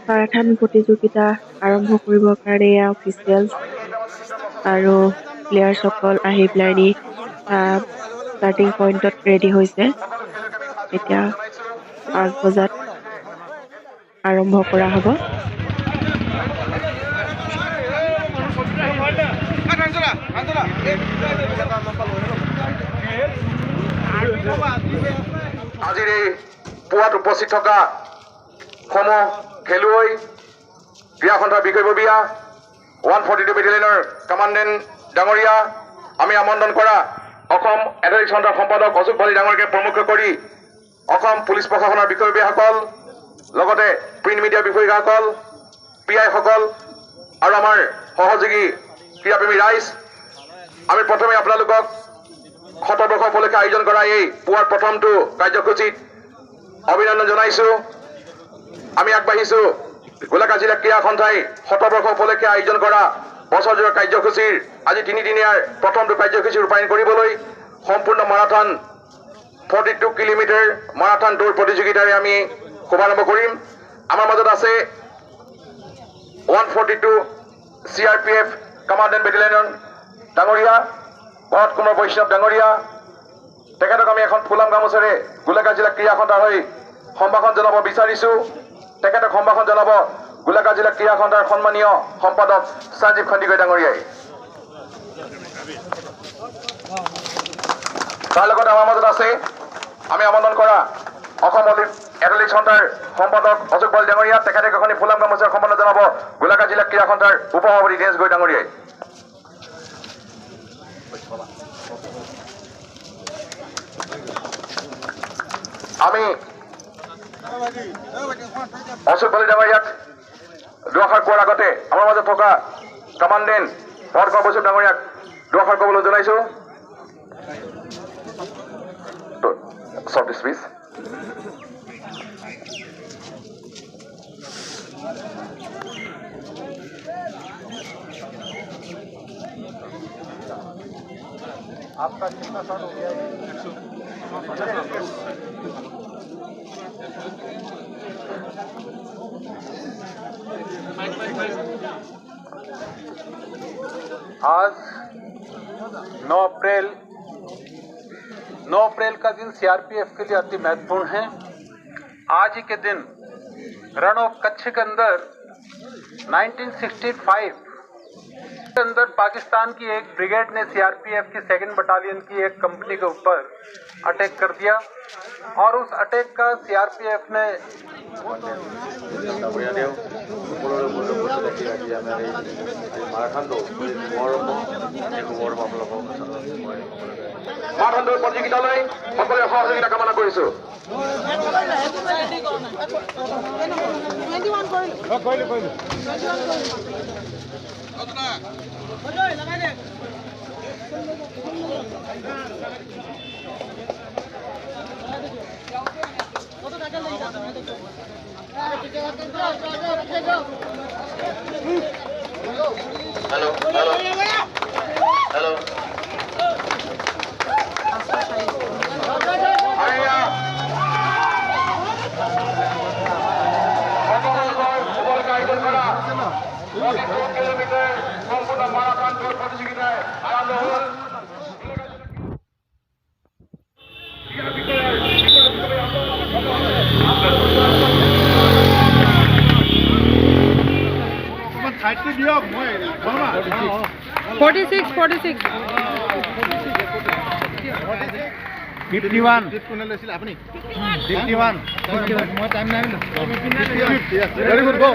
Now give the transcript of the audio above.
Marathon প্ৰতিযোগিতা আৰম্ভ কৰিবৰ কাৰণে এয়া অফিচিয়েলছ আৰু প্লেয়াৰ্ছসকল আহি পেলাই ষ্টাৰ্টিং পইণ্টত ৰেডি হৈছে। এতিয়া 5 বজাত আৰম্ভ কৰা হ'ব। আজিৰ এই পুৱাত উপস্থিত থকা সমূহ খেলুৱৈ ক্ৰীড়া সন্থাৰ বিষয়ববীয়া 142 বেটেলিয়নৰ কমাণ্ডেণ্ট ডাঙৰীয়া, আমি আমন্ত্ৰণ কৰা অসম এথলেটিক্স সন্থাৰ সম্পাদক অশোক বালি ডাঙৰীয়াকে প্ৰমুখ কৰি অসম পুলিচ প্ৰশাসনৰ বিষয়ববীয়াসকল, লগতে প্ৰিণ্ট মিডিয়াৰ বিষয়ববীয়াসকল, PI সকল আৰু আমাৰ সহযোগী ক্ৰীড়াপ্ৰেমী ৰাইজ, আমি প্ৰথমে আপোনালোকক শতবৰ্ষ উপলক্ষে আয়োজন কৰা এই পুৱাৰ প্ৰথমটো কাৰ্যসূচীত অভিনন্দন জনাইছোঁ। আমি আগবাঢ়িছোঁ গোলাঘাট জিলা ক্ৰীড়া সন্থাই শতবৰ্ষ উপলক্ষে আয়োজন কৰা বছৰজোৰা কাৰ্যসূচীৰ আজি 3 দিনীয়াৰ প্ৰথমটো কাৰ্যসূচী ৰূপায়ণ কৰিবলৈ সম্পূৰ্ণ মাৰাথন 42 কিলোমিটাৰ মাৰাথন দৌৰ প্ৰতিযোগিতাৰে আমি শুভাৰম্ভ কৰিম। আমাৰ মাজত আছে 142 CRPF কমাণ্ডেণ্ট বেটেলিয়ন ডাঙৰীয়া ভৰত কুমাৰ বৈষ্ণৱ ডাঙৰীয়া, তেখেতক আমি এখন ফুলাম গামোচাৰে গোলাঘাট জিলা ক্ৰীড়া সন্থাৰ হৈ সম্ভাষণ জনাব বিচাৰিছোঁ। তেখেতক সম্ভাষণ জনাব গোলাঘাট জিলা ক্ৰীড়া সন্থাৰ সন্মানীয় সম্পাদক সঞ্জীৱ খণ্ডিকৈ ডাঙৰীয়াই। তাৰ লগতে আমাৰ মাজত আছে আমি আমন্ত্ৰণ কৰা অসম এথলেটিক্স সন্থাৰ সম্পাদক অশোক বালি ডাঙৰীয়া, তেখেতক এখন ফুলাম গামোচাৰ সম্মাননা জনাব গোলাঘাট জিলা ক্ৰীড়া সন্থাৰ উপসভাপতি দীনেশ গগৈ ডাঙৰীয়াই। আমি অশোক বালি ডাঙৰীয়াক দুআষাৰ কোৱাৰ আগতে আমাৰ মাজত থকা কমাণ্ডেণ্ট ভৰত কুমাৰ বৈষ্ণৱ ডাঙৰীয়াক দুআষাৰ ক'বলৈ জনাইছোঁ। Short speech. आपका कितना शॉट हो गया? आज 9 अप्रैल का दिन सीआरपीएफ के लिए अति महत्वपूर्ण है। आज ही के दिन रण ऑफ कच्छ के अंदर 1965 के अंदर पाकिस्तान की एक ब्रिगेड ने सीआरपीएफ की 2nd बटालियन की एक कंपनी के ऊपर अटैक कर दिया और उस अटैक का सीआरपीएफ ने মাৰাথন দৌৰ প্ৰতিযোগিতালৈ সকলোৰে সহযোগিতা কামনা কৰিছোঁ। हेलो हेलो हेलो কিলোমিটাৰ সম্পূৰ্ণ মাৰাথন দৌৰ প্ৰতিযোগিতাই আৰম্ভ হ'ল। ঠাইটো দিয়ক মই 46 51 কোনে লৈছিল আপুনি? 51 মই টাইম নাই ভেৰি গুড গো